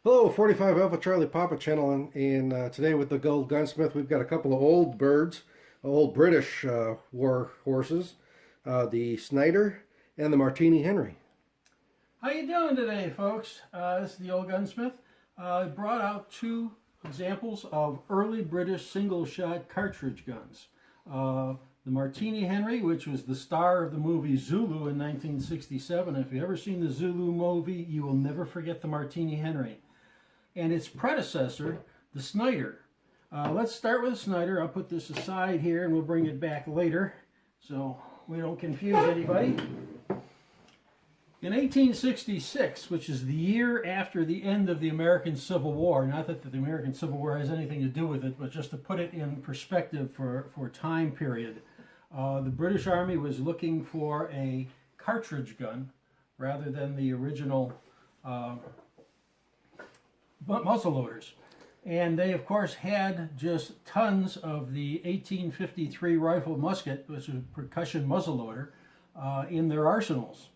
Hello, 45 Alpha Charlie Papa channel, and today with the Gold Gunsmith, we've got a couple of old birds, old British war horses, the Snider and the Martini Henry. How you doing today, folks? This is the Old Gunsmith. I brought out two examples of early British single-shot cartridge guns. The Martini Henry, which was the star of the movie Zulu in 1967. If you've ever seen the Zulu movie, you will never forget the Martini Henry. And its predecessor, the Snider. Let's start with the Snider. I'll put this aside here and we'll bring it back later so we don't confuse anybody. In 1866, which is the year after the end of the American Civil War, not that the American Civil War has anything to do with it, but just to put it in perspective for time period, the British Army was looking for a cartridge gun rather than the original muzzleloaders. And they, of course, had just tons of the 1853 rifle musket, which is a percussion muzzleloader, in their arsenals.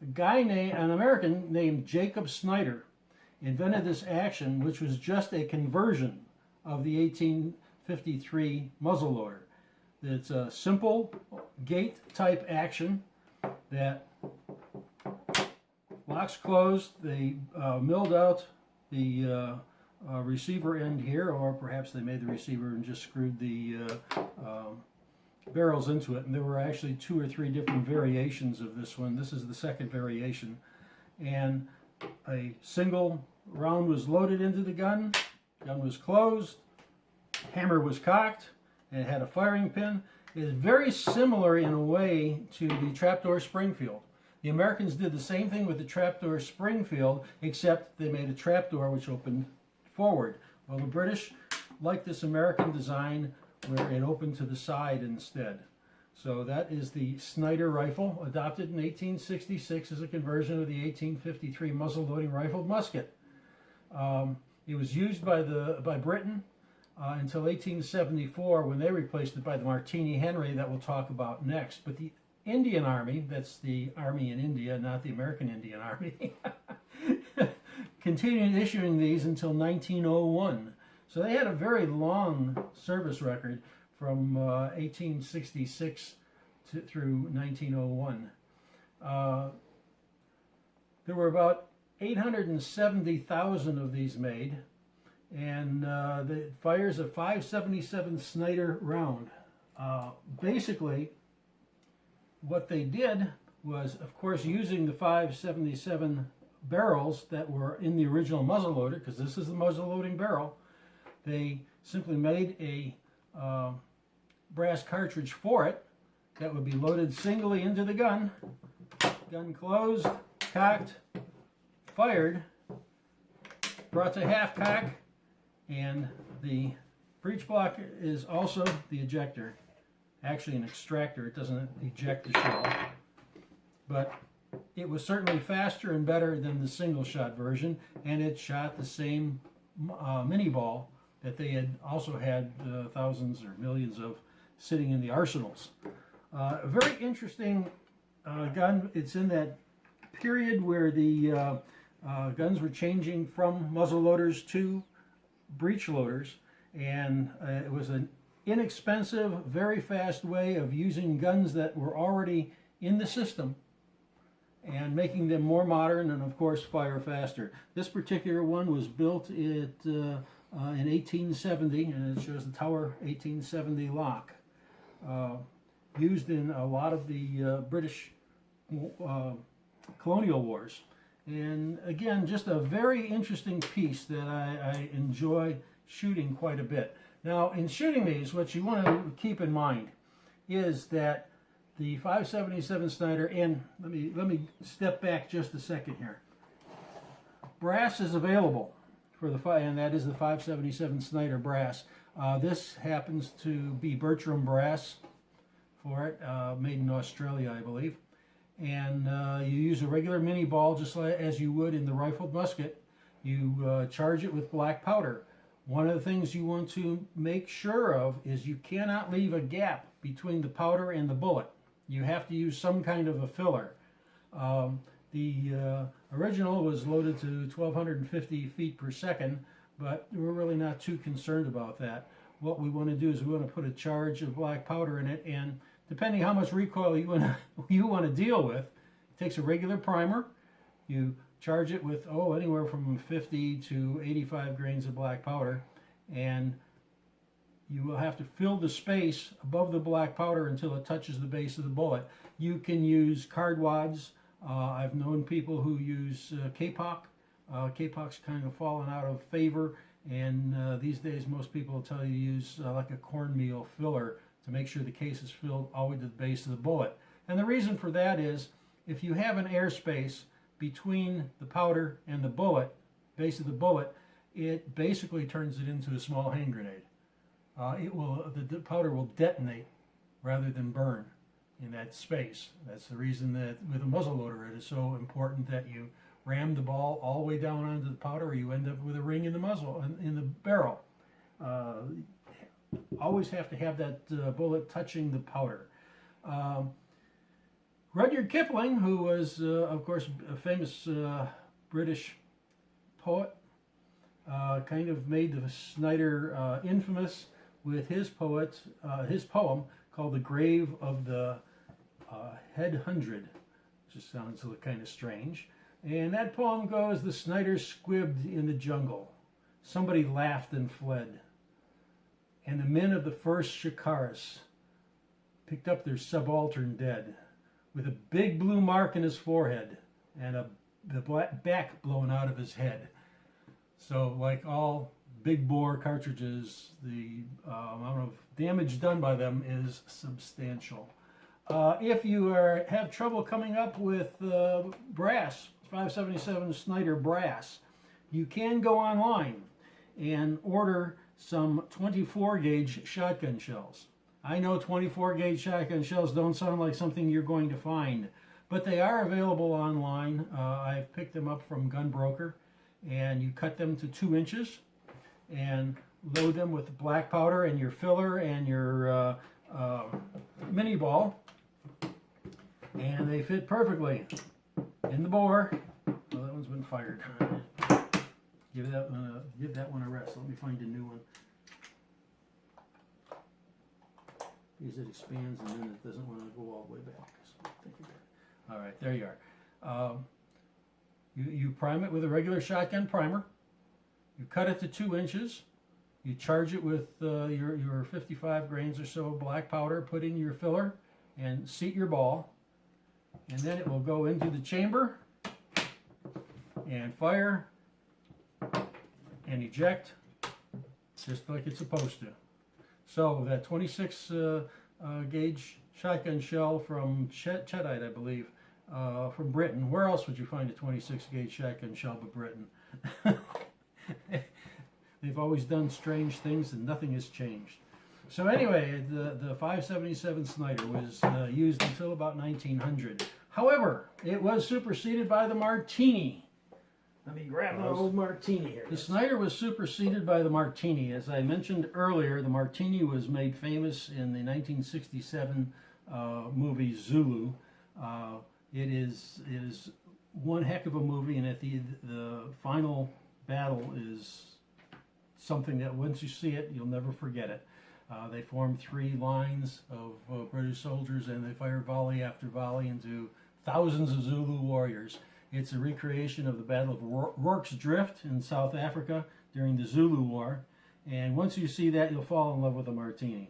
An American named Jacob Snider invented this action, which was just a conversion of the 1853 muzzleloader. It's a simple gate type action that locks closed. They milled out the receiver end here, or perhaps they made the receiver and just screwed the barrels into it, and there were actually 2 or 3 different variations of this one. This is the second variation, and a single round was loaded into the gun was closed, hammer was cocked, and it had a firing pin. It is very similar in a way to the trapdoor Springfield. The Americans did the same thing with the trapdoor Springfield, except they made a trapdoor which opened forward. Well, the British liked this American design where it opened to the side instead. So that is the Snider rifle, adopted in 1866 as a conversion of the 1853 muzzle-loading rifled musket. It was used by Britain until 1874, when they replaced it by the Martini Henry that we'll talk about next. But the Indian Army, that's the army in India, not the American Indian Army, continued issuing these until 1901. So they had a very long service record from 1866 through 1901. There were about 870,000 of these made, and it fires a 5.77 Snider round. Basically, what they did was, of course, using the 5.77 barrels that were in the original muzzleloader, because this is the muzzle-loading barrel, they simply made a brass cartridge for it that would be loaded singly into the gun. Gun closed, cocked, fired, brought to half cock, and the breech block is also the ejector. Actually an extractor, it doesn't eject the shell. But it was certainly faster and better than the single shot version, and it shot the same mini ball that they had also had thousands or millions of sitting in the arsenals. A very interesting gun. It's in that period where the guns were changing from muzzle loaders to breech loaders, and it was an inexpensive, very fast way of using guns that were already in the system and making them more modern and, of course, fire faster. This particular one was built in 1870, and it shows the Tower 1870 lock. Used in a lot of the British colonial wars. And again, just a very interesting piece that I enjoy shooting quite a bit. Now, in shooting these, what you want to keep in mind is that the 5.77 Snider, and let me step back just a second here. Brass is available for and that is the 5.77 Snider brass. This happens to be Bertram brass for it, made in Australia, I believe. And you use a regular mini ball just as you would in the rifled musket. You charge it with black powder. One of the things you want to make sure of is you cannot leave a gap between the powder and the bullet. You have to use some kind of a filler. The original was loaded to 1,250 feet per second, but we're really not too concerned about that. What we want to do is we want to put a charge of black powder in it, and depending how much recoil you want to deal with, it takes a regular primer. You charge it with anywhere from 50 to 85 grains of black powder, and you will have to fill the space above the black powder until it touches the base of the bullet. You can use card wads. I've known people who use Kapok. Kapok's kind of fallen out of favor, and these days most people will tell you to use like a cornmeal filler to make sure the case is filled all the way to the base of the bullet. And the reason for that is if you have an airspace between the powder and the bullet, base of the bullet, it basically turns it into a small hand grenade. The powder will detonate rather than burn in that space. That's the reason that with a muzzleloader it is so important that you ram the ball all the way down onto the powder, or you end up with a ring in the muzzle, in the barrel. Always have to have that bullet touching the powder. Rudyard Kipling, who was, of course, a famous British poet, kind of made the Snider infamous with his poem called "The Grave of the Head Hundred," which just sounds kind of strange. And that poem goes, "The Snider squibbed in the jungle. Somebody laughed and fled. And the men of the first Shikaris picked up their subaltern dead, with a big blue mark in his forehead and the black back blown out of his head." So, like all big bore cartridges, the amount of damage done by them is substantial. If you have trouble coming up with brass, 577 Snider brass, you can go online and order some 24 gauge shotgun shells. I know 24 gauge shotgun shells don't sound like something you're going to find, but they are available online. I've picked them up from Gunbroker, and you cut them to 2 inches and load them with black powder and your filler and your mini ball, and they fit perfectly in the bore. Well, that one's been fired. Give that one a rest. Let me find a new one. Because it expands and then it doesn't want to go all the way back. So all right, there you are. You prime it with a regular shotgun primer. You cut it to 2 inches. You charge it with your 55 grains or so of black powder. Put in your filler and seat your ball. And then it will go into the chamber and fire and eject just like it's supposed to. So that 26 gauge shotgun shell from Chetite, I believe, from Britain. Where else would you find a 26 gauge shotgun shell but Britain? They've always done strange things and nothing has changed. So anyway, the 577 Snider was used until about 1900. However, it was superseded by the Martini. Let me grab the old Martini here. The Snider was superseded by the Martini. As I mentioned earlier, the Martini was made famous in the 1967 movie Zulu. It is one heck of a movie, and at the final battle is something that once you see it, you'll never forget it. They formed 3 lines of British soldiers, and they fired volley after volley into thousands of Zulu warriors. It's a recreation of the Battle of Rorke's Drift in South Africa during the Zulu War. And once you see that, you'll fall in love with the Martini.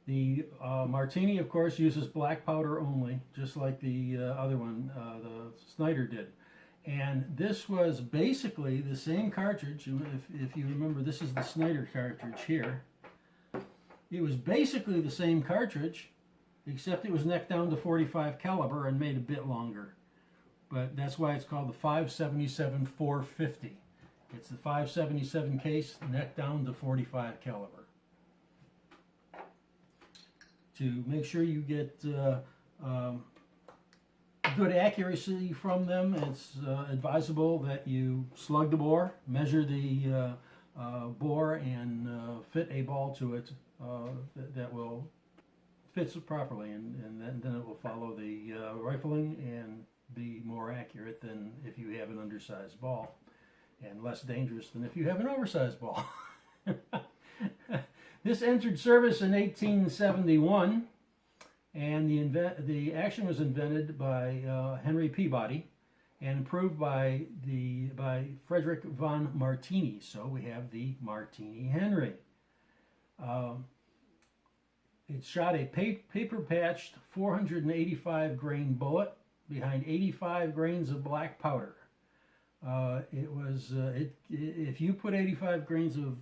The Martini, of course, uses black powder only, just like the other one, the Snider did. And this was basically the same cartridge. If you remember, this is the Snider cartridge here. It was basically the same cartridge, except it was necked down to 45 caliber and made a bit longer. But that's why it's called the 577 450. It's the 577 case necked down to 45 caliber. To make sure you get good accuracy from them, it's advisable that you slug the bore, measure the bore, and fit a ball to it that will fits it properly, and then it will follow the rifling and be more accurate than if you have an undersized ball, and less dangerous than if you have an oversized ball. This entered service in 1871, and the action was invented by Henry Peabody and improved by Frederick von Martini. So we have the Martini Henry. It shot a paper-patched 485 grain bullet behind 85 grains of black powder. If you put 85 grains of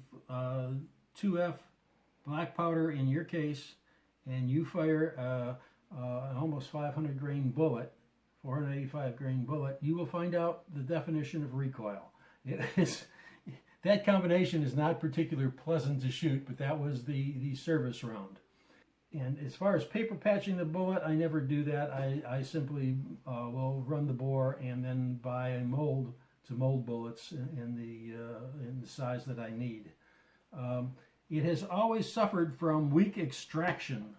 2F black powder in your case, and you fire an almost 500 grain bullet, 485 grain bullet, you will find out the definition of recoil. That combination is not particularly pleasant to shoot, but that was the service round. And as far as paper patching the bullet, I never do that. I simply will run the bore and then buy a mold to mold bullets in the size that I need. It has always suffered from weak extraction.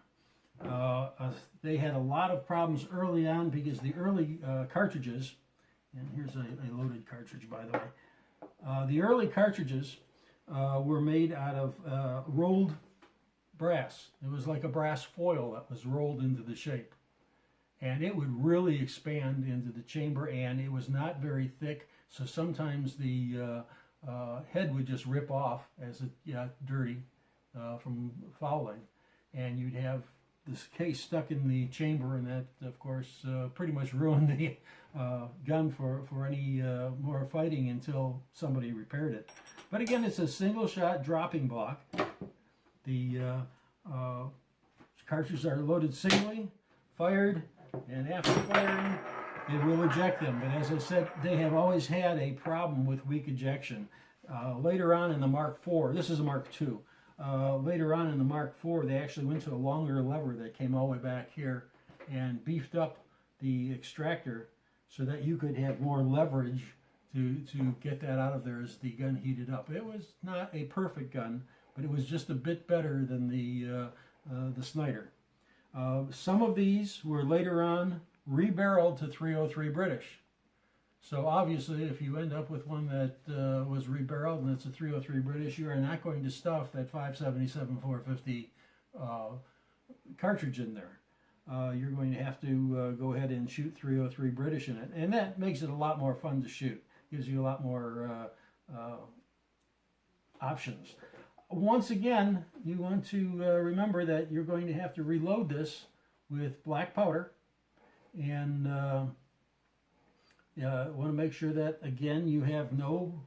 They had a lot of problems early on because the early cartridges, and here's a loaded cartridge, by the way. The early cartridges were made out of rolled brass. It was like a brass foil that was rolled into the shape. And it would really expand into the chamber, and it was not very thick, so sometimes the head would just rip off as it got dirty from fouling. And you'd have this case stuck in the chamber, and that, of course, pretty much ruined the gun for any more fighting until somebody repaired it. But again, it's a single-shot dropping block. The cartridges are loaded singly, fired, and after firing, it will eject them. But as I said, they have always had a problem with weak ejection. Later on in the Mark IV, this is a Mark II, later on in the Mark IV, they actually went to a longer lever that came all the way back here and beefed up the extractor so that you could have more leverage to get that out of there as the gun heated up. It was not a perfect gun, but it was just a bit better than the Snider. Some of these were later on rebarreled to .303 British. So obviously, if you end up with one that was rebarreled and it's a .303 British, you are not going to stuff that 577 450 cartridge in there. You're going to have to go ahead and shoot .303 British in it, and that makes it a lot more fun to shoot. Gives you a lot more options. Once again, you want to remember that you're going to have to reload this with black powder, and want to make sure that, again, you have no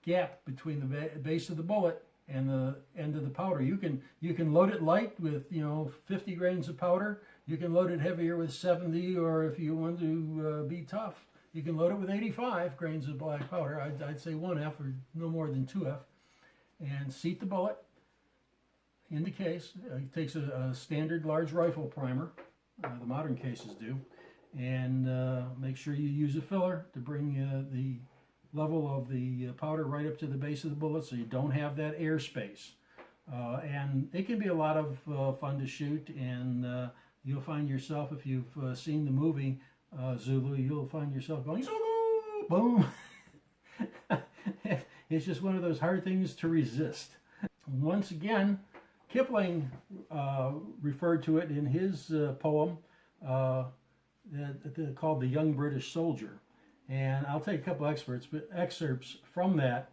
gap between the base of the bullet and the end of the powder. You can load it light with 50 grains of powder. You can load it heavier with 70, or if you want to be tough, you can load it with 85 grains of black powder. I'd say 1F or no more than 2F. And seat the bullet in the case. It takes a standard large rifle primer, the modern cases do, and make sure you use a filler to bring the level of the powder right up to the base of the bullet so you don't have that airspace. And it can be a lot of fun to shoot, and you'll find yourself, if you've seen the movie Zulu, you'll find yourself going, Zulu, boom. It's just one of those hard things to resist. Once again, Kipling referred to it in his poem called The Young British Soldier. And I'll take a couple excerpts from that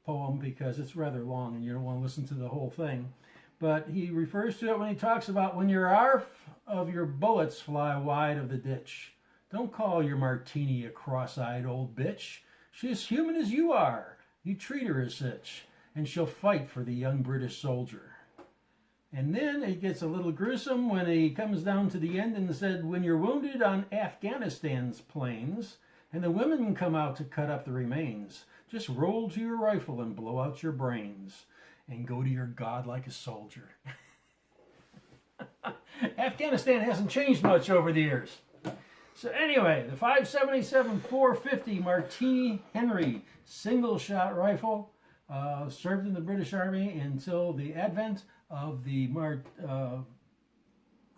poem because it's rather long and you don't want to listen to the whole thing. But he refers to it when he talks about when your arf of your bullets fly wide of the ditch. Don't call your Martini a cross-eyed old bitch. She's as human as you are. You treat her as such, and she'll fight for the young British soldier. And then it gets a little gruesome when he comes down to the end and said, when you're wounded on Afghanistan's plains, and the women come out to cut up the remains, just roll to your rifle and blow out your brains, and go to your God like a soldier. Afghanistan hasn't changed much over the years. So anyway, the 577 450 Martini Henry single shot rifle served in the British Army until the advent of the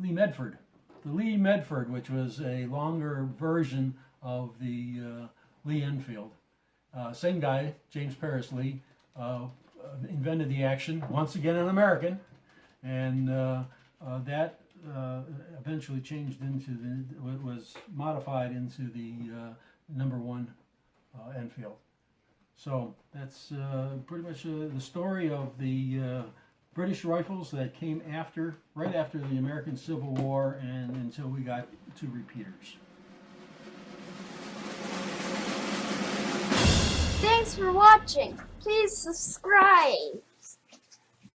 Lee-Metford. The Lee-Metford, which was a longer version of the Lee-Enfield. Same guy, James Paris Lee, invented the action, once again an American, and that eventually changed into was modified into the #1 Enfield. So that's pretty much the story of the British rifles that came right after the American Civil War, and until we got to repeaters. Thanks for watching. Please subscribe.